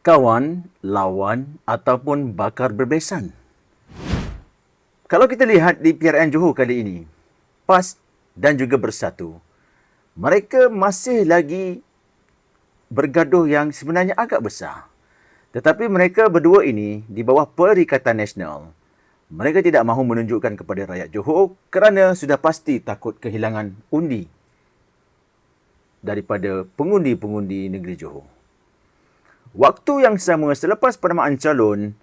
kawan, lawan ataupun bakar berbesan. Kalau kita lihat di PRN Johor kali ini, PAS dan juga Bersatu, mereka masih lagi bergaduh yang sebenarnya agak besar. Tetapi mereka berdua ini di bawah Perikatan Nasional, mereka tidak mahu menunjukkan kepada rakyat Johor kerana sudah pasti takut kehilangan undi daripada pengundi-pengundi negeri Johor. Waktu yang sama selepas penamaan calon,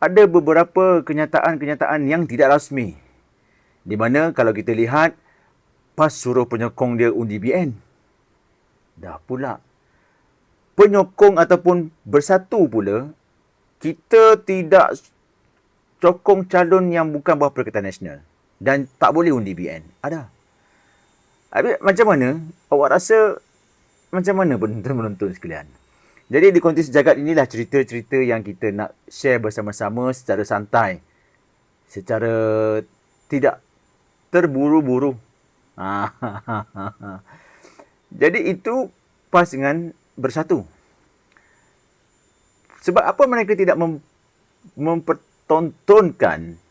ada beberapa kenyataan-kenyataan yang tidak rasmi. Di mana kalau kita lihat, PAS suruh penyokong dia undi BN. Dah pula, penyokong ataupun Bersatu pula, kita tidak sokong calon yang bukan bawah Perikatan Nasional. Dan tak boleh undi BN. Ada. Habis, macam mana? Awak rasa macam mana penonton-penonton sekalian? Jadi di Konti Sejagat inilah cerita-cerita yang kita nak share bersama-sama secara santai. Secara tidak terburu-buru. Jadi itu PAS dengan Bersatu. Sebab apa mereka tidak mempertontonkan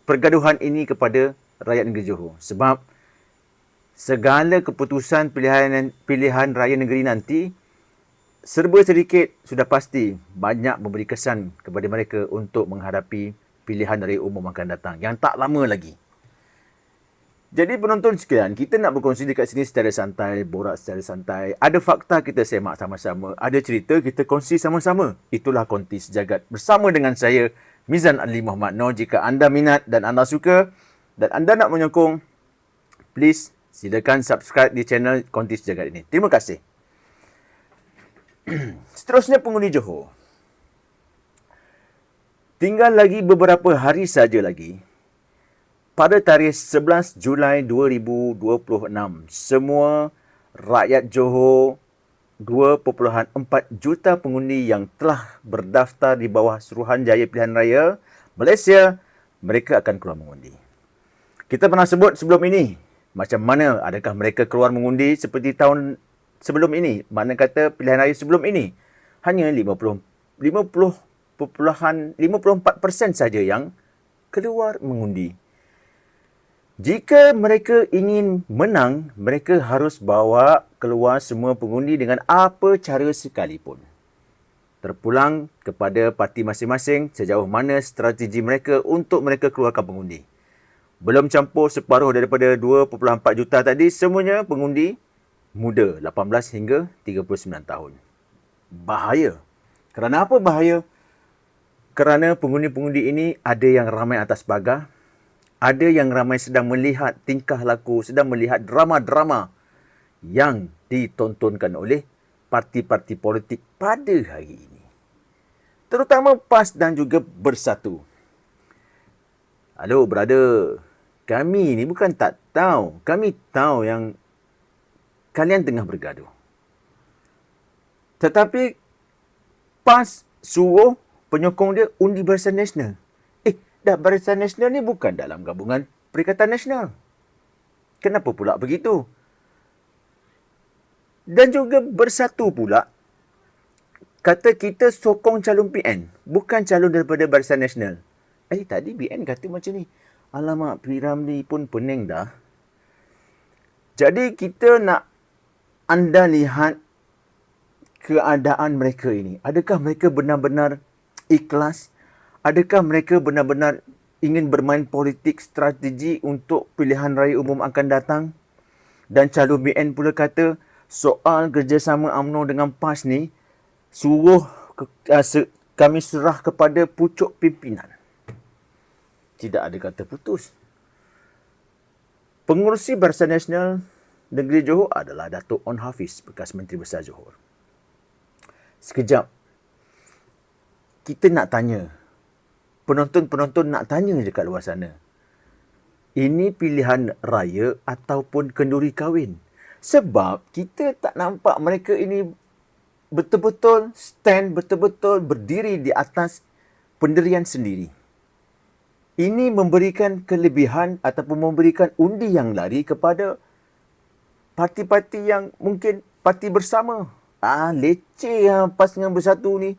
pergaduhan ini kepada rakyat negeri Johor? Sebab segala keputusan pilihan raya negeri nanti serba sedikit sudah pasti banyak memberi kesan kepada mereka untuk menghadapi pilihan raya umum akan datang yang tak lama lagi. Jadi penonton sekalian, kita nak berkongsi dekat sini secara santai, borak secara santai. Ada fakta kita semak sama-sama, ada cerita kita kongsi sama-sama. Itulah Konti Sejagat bersama dengan saya, Mizan Ali Muhammad Noor. Jika anda minat dan anda suka dan anda nak menyokong, please silakan subscribe di channel Konti Sejagat ini. Terima kasih. Seterusnya pengundi Johor. Tinggal lagi beberapa hari saja lagi. Pada tarikh 11 Julai 2026, semua rakyat Johor 2.4 juta pengundi yang telah berdaftar di bawah Suruhanjaya Pilihan Raya Malaysia, mereka akan keluar mengundi. Kita pernah sebut sebelum ini, macam mana adakah mereka keluar mengundi seperti tahun sebelum ini, mana kata pilihan raya sebelum ini, hanya 50.54% saja yang keluar mengundi. Jika mereka ingin menang, mereka harus bawa keluar semua pengundi dengan apa cara sekalipun. Terpulang kepada parti masing-masing sejauh mana strategi mereka untuk mereka keluarkan pengundi. Belum campur separuh daripada 2.4 juta tadi, semuanya pengundi muda 18 hingga 39 tahun. Bahaya. Kerana apa bahaya? Kerana pengundi-pengundi ini ada yang ramai atas pagar, ada yang ramai sedang melihat tingkah laku, sedang melihat drama-drama yang ditontonkan oleh parti-parti politik pada hari ini. Terutama PAS dan juga Bersatu. Halo brother, kami ni bukan tak tahu. Kami tahu yang kalian tengah bergaduh. Tetapi PAS suruh penyokong dia undi Barisan Nasional. Dah Barisan Nasional ni bukan dalam gabungan Perikatan Nasional. Kenapa pula begitu? Dan juga Bersatu pula kata kita sokong calon PN, bukan calon daripada Barisan Nasional. Tadi BN kata macam ni. Alamak, P. Ramlee pun pening dah. Jadi kita nak anda lihat keadaan mereka ini. Adakah mereka benar-benar ikhlas? Adakah mereka benar-benar ingin bermain politik strategi untuk pilihan raya umum akan datang? Dan calon BN pula kata soal kerjasama UMNO dengan PAS ni suruh kami serah kepada pucuk pimpinan. Tidak ada kata putus. Pengurusi Barisan Nasional Negeri Johor adalah Datuk On Hafiz, bekas Menteri Besar Johor. Sekejap, kita nak tanya, penonton-penonton nak tanya dekat luar sana, ini pilihan raya ataupun kenduri kahwin? Sebab kita tak nampak mereka ini betul-betul stand, betul-betul berdiri di atas pendirian sendiri. Ini memberikan kelebihan ataupun memberikan undi yang lari kepada parti-parti yang mungkin parti bersama leceh PAS dengan Bersatu ni.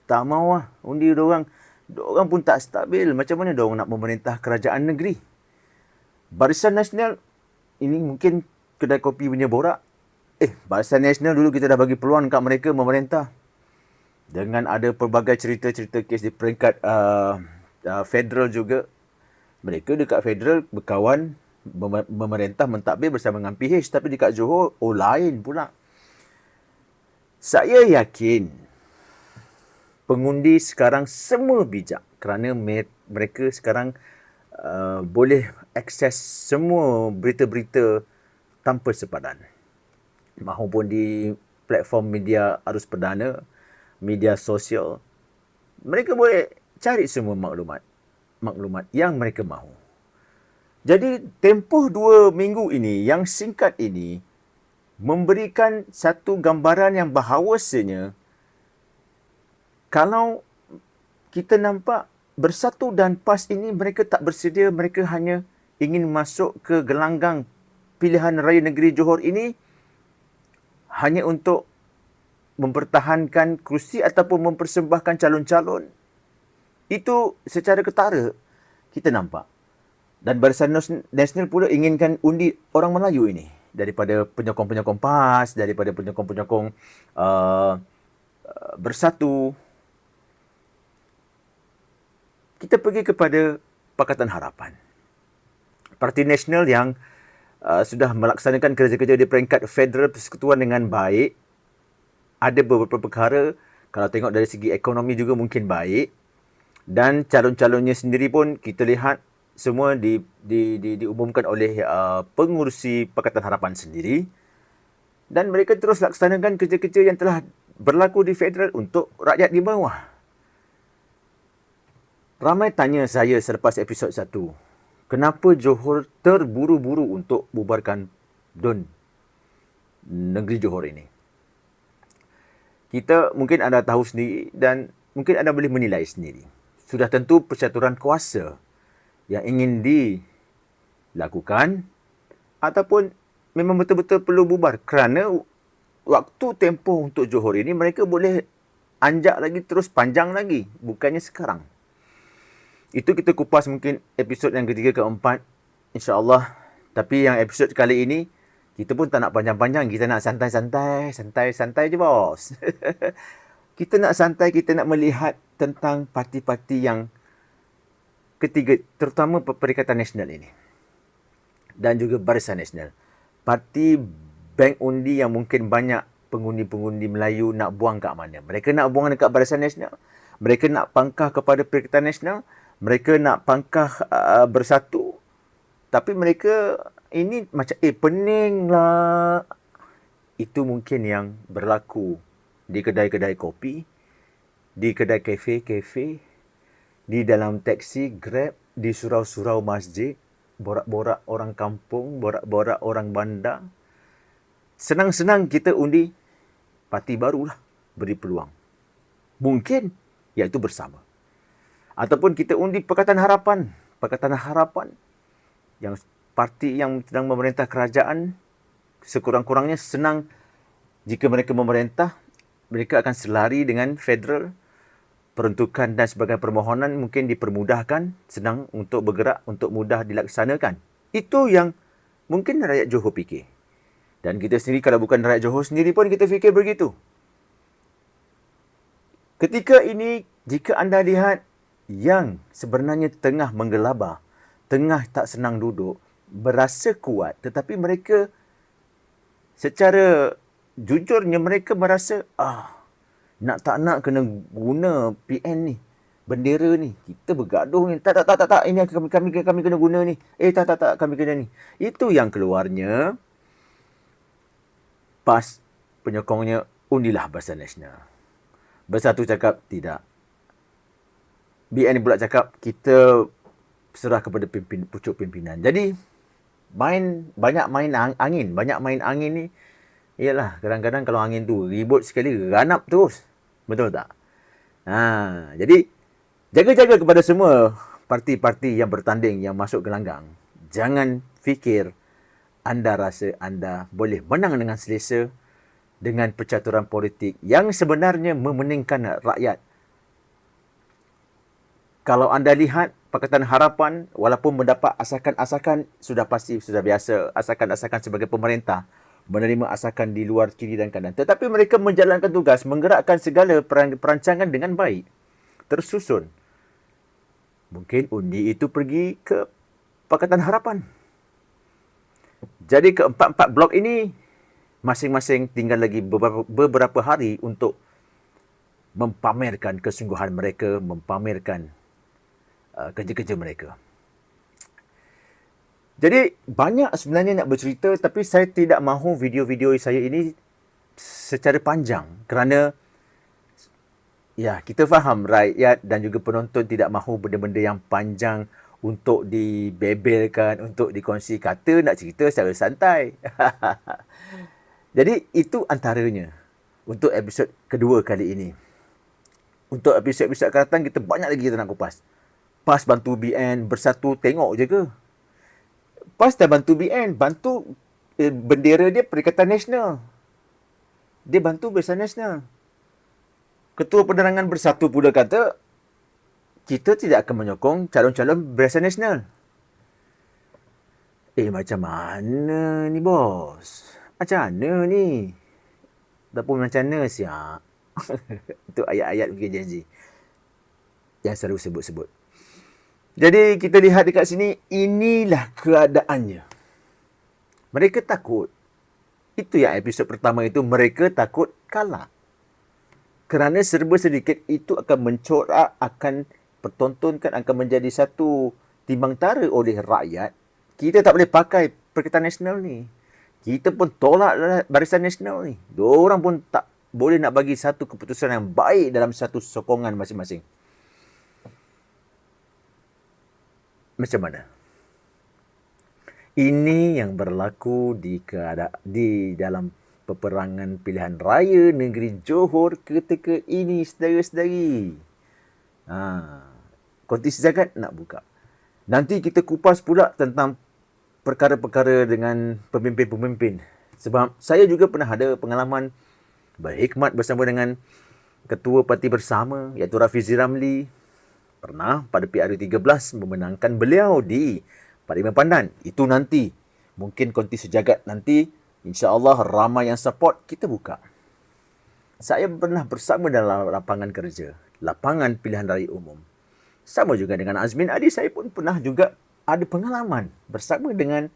Tak mau lah undi diorang. Diorang pun tak stabil. Macam mana diorang nak memerintah kerajaan negeri? Barisan Nasional, ini mungkin kedai kopi punya borak. Barisan Nasional dulu kita dah bagi peluang kat mereka memerintah. Dengan ada pelbagai cerita-cerita kes di peringkat federal juga. Mereka dekat federal berkawan, memerintah, mentadbir bersama dengan PH. Tapi dekat Johor, lain pula. Saya yakin pengundi sekarang semua bijak kerana mereka sekarang boleh akses semua berita-berita tanpa sepadan. Mahupun di platform media arus perdana, media sosial, mereka boleh cari semua maklumat yang mereka mahu. Jadi tempoh 2 minggu ini, yang singkat ini, memberikan satu gambaran yang bahawasanya kalau kita nampak Bersatu dan PAS ini mereka tak bersedia, mereka hanya ingin masuk ke gelanggang pilihan raya negeri Johor ini hanya untuk mempertahankan kerusi ataupun mempersembahkan calon-calon. Itu secara ketara kita nampak. Dan Barisan Nasional pula inginkan undi orang Melayu ini daripada penyokong-penyokong PAS, daripada penyokong-penyokong Bersatu. Kita pergi kepada Pakatan Harapan. Parti Nasional yang sudah melaksanakan kerja-kerja di peringkat federal persekutuan dengan baik. Ada beberapa perkara, kalau tengok dari segi ekonomi juga mungkin baik. Dan calon-calonnya sendiri pun kita lihat semua diumumkan oleh pengurusi Pakatan Harapan sendiri. Dan mereka terus laksanakan kerja-kerja yang telah berlaku di federal untuk rakyat di bawah. Ramai tanya saya selepas episod 1, kenapa Johor terburu-buru untuk bubarkan DUN negeri Johor ini? Kita mungkin anda tahu sendiri dan mungkin anda boleh menilai sendiri. Sudah tentu percaturan kuasa yang ingin dilakukan ataupun memang betul-betul perlu bubar kerana waktu tempoh untuk Johor ini mereka boleh anjak lagi, terus panjang lagi, bukannya sekarang. Itu kita kupas mungkin episod yang ketiga, keempat, insya-Allah. Tapi yang episod kali ini, kita pun tak nak panjang-panjang. Kita nak santai je bos. Kita nak santai, kita nak melihat tentang parti-parti yang ketiga, terutama Perikatan Nasional ini. Dan juga Barisan Nasional. Parti bank undi yang mungkin banyak pengundi-pengundi Melayu nak buang kat mana. Mereka nak buang dekat Barisan Nasional. Mereka nak pangkah kepada Perikatan Nasional. Mereka nak pangkah Bersatu. Tapi mereka ini macam pening lah. Itu mungkin yang berlaku di kedai-kedai kopi, di kedai kafe, di dalam teksi, Grab, di surau-surau masjid, borak-borak orang kampung, borak-borak orang bandar. Senang-senang kita undi, parti barulah beri peluang. Mungkin, iaitu bersama. Ataupun kita undi Pakatan Harapan. Pakatan Harapan yang parti yang sedang memerintah kerajaan, sekurang-kurangnya senang jika mereka memerintah, mereka akan selari dengan federal. Peruntukan dan sebagainya permohonan mungkin dipermudahkan, senang untuk bergerak, untuk mudah dilaksanakan. Itu yang mungkin rakyat Johor fikir. Dan kita sendiri, kalau bukan rakyat Johor sendiri pun kita fikir begitu. Ketika ini, jika anda lihat yang sebenarnya tengah menggelabah, tengah tak senang duduk, berasa kuat, tetapi mereka secara jujurnya mereka merasa nak tak nak kena guna PN ni, bendera ni, kita bergaduh ni, tak, ini kami kena guna ni, tak, kami kena ni. Itu yang keluarnya PAS penyokongnya undilah Barisan Nasional. Bersatu cakap tidak. BN pula cakap kita serah kepada pucuk pimpinan. Jadi banyak main angin ni. Iyalah, kadang-kadang kalau angin tu ribut sekali, ranap terus. Betul tak? Jadi jaga-jaga kepada semua parti-parti yang bertanding, yang masuk gelanggang. Jangan fikir anda rasa anda boleh menang dengan selesa dengan percaturan politik yang sebenarnya memeningkan rakyat. Kalau anda lihat Pakatan Harapan, walaupun mendapat asakan-asakan, sudah pasti, sudah biasa, asakan-asakan sebagai pemerintah, menerima asakan di luar kiri dan kanan. Tetapi mereka menjalankan tugas, menggerakkan segala perancangan dengan baik, tersusun. Mungkin undi itu pergi ke Pakatan Harapan. Jadi keempat-empat blok ini, masing-masing tinggal lagi beberapa hari untuk mempamerkan kesungguhan mereka, mempamerkan kerja-kerja mereka. Jadi banyak sebenarnya nak bercerita, tapi saya tidak mahu video-video saya ini secara panjang kerana ya, kita faham rakyat dan juga penonton tidak mahu benda-benda yang panjang untuk dibebelkan, untuk dikongsi. Kata nak cerita secara santai. Jadi itu antaranya untuk episod kedua kali ini. Untuk episod-episod akan datang, kita banyak lagi kita nak kupas. PAS bantu BN bersatu, tengok je ke? PAS dah bantu BN, bantu bendera dia Perikatan Nasional. Dia bantu Barisan Nasional. Ketua Penerangan Bersatu pula kata, kita tidak akan menyokong calon-calon Barisan Nasional. Macam mana ni bos? Macam mana ni? Ataupun macam mana siap? Itu ayat-ayat mungkin janji yang selalu sebut-sebut. Jadi kita lihat dekat sini, inilah keadaannya. Mereka takut. Itu yang episod pertama itu, mereka takut kalah. Kerana serba sedikit itu akan mencorak, akan pertontonkan, akan menjadi satu timbang tara oleh rakyat. Kita tak boleh pakai Perikatan Nasional ni. Kita pun tolak Barisan Nasional ni. Diorang pun tak boleh nak bagi satu keputusan yang baik dalam satu sokongan masing-masing. Macam mana? Ini yang berlaku di dalam peperangan pilihan raya negeri Johor ketika ini, saudara-saudari. Konti Sejagat nak buka. Nanti kita kupas pula tentang perkara-perkara dengan pemimpin-pemimpin. Sebab saya juga pernah ada pengalaman berhikmat bersama dengan Ketua Parti Bersama, iaitu Rafizi Ramli. Pernah pada PRU13 memenangkan beliau di Parlimen Pandan. Itu nanti. Mungkin Konti Sejagat nanti, insya-Allah ramai yang support, kita buka. Saya pernah bersama dalam lapangan kerja, lapangan pilihan raya umum. Sama juga dengan Azmin Adi, saya pun pernah juga ada pengalaman bersama dengan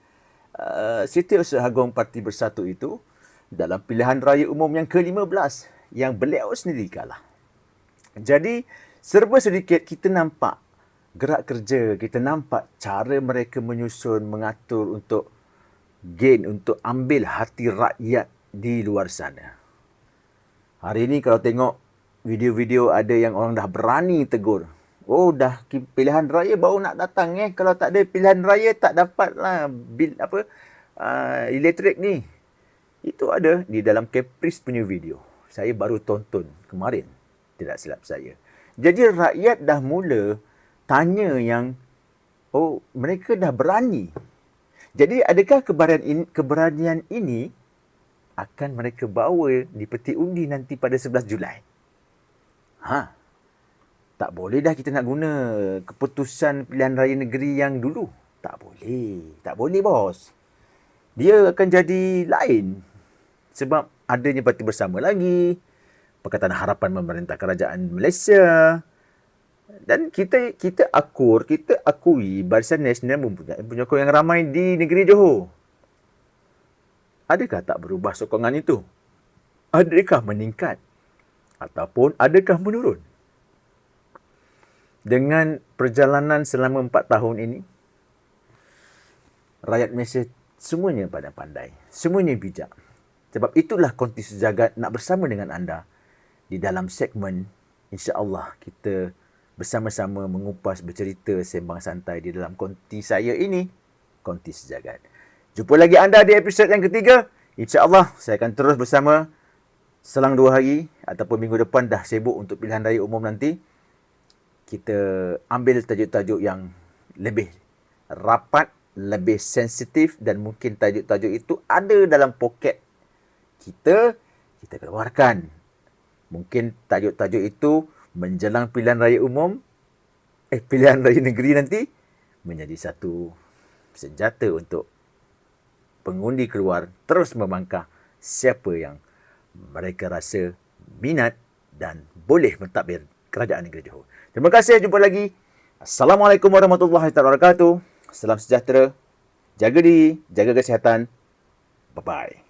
Setiausaha Agong Parti Bersatu itu dalam pilihan raya umum yang ke-15 yang beliau sendiri kalah. Jadi serba sedikit kita nampak gerak kerja, kita nampak cara mereka menyusun, mengatur untuk gain, untuk ambil hati rakyat di luar sana. Hari ini kalau tengok video-video, ada yang orang dah berani tegur. Oh, dah pilihan raya baru nak datang Kalau tak ada pilihan raya tak dapatlah bil elektrik ni. Itu ada di dalam Caprice punya video. Saya baru tonton kemarin, tidak silap saya. Jadi rakyat dah mula tanya yang, oh, mereka dah berani. Jadi adakah keberanian ini akan mereka bawa di peti undi nanti pada 11 Julai? Tak boleh dah kita nak guna keputusan pilihan raya negeri yang dulu. Tak boleh. Tak boleh, bos. Dia akan jadi lain. Sebab adanya Parti Bersama lagi, Pakatan Harapan memerintah kerajaan Malaysia. Dan kita akui Barisan Nasional mempunyai penyokong yang ramai di negeri Johor. Adakah tak berubah sokongan itu? Adakah meningkat? Ataupun adakah menurun? Dengan perjalanan selama 4 tahun ini, rakyat Malaysia semuanya pandai-pandai, semuanya bijak. Sebab itulah Konti Sejagat nak bersama dengan anda di dalam segmen, insya-Allah kita bersama-sama mengupas, bercerita, sembang santai di dalam konti saya ini, Konti Sejagat. Jumpa lagi anda di episod yang ketiga. InsyaAllah saya akan terus bersama selang 2 hari ataupun minggu depan dah sibuk untuk pilihan raya umum nanti. Kita ambil tajuk-tajuk yang lebih rapat, lebih sensitif dan mungkin tajuk-tajuk itu ada dalam poket kita. kita keluarkan. Mungkin tajuk-tajuk itu menjelang pilihan raya umum, pilihan raya negeri nanti, menjadi satu senjata untuk pengundi keluar terus memangkah siapa yang mereka rasa minat dan boleh mentadbir kerajaan negeri Johor. Terima kasih, jumpa lagi. Assalamualaikum warahmatullahi wabarakatuh. Salam sejahtera. Jaga diri, jaga kesihatan. Bye-bye.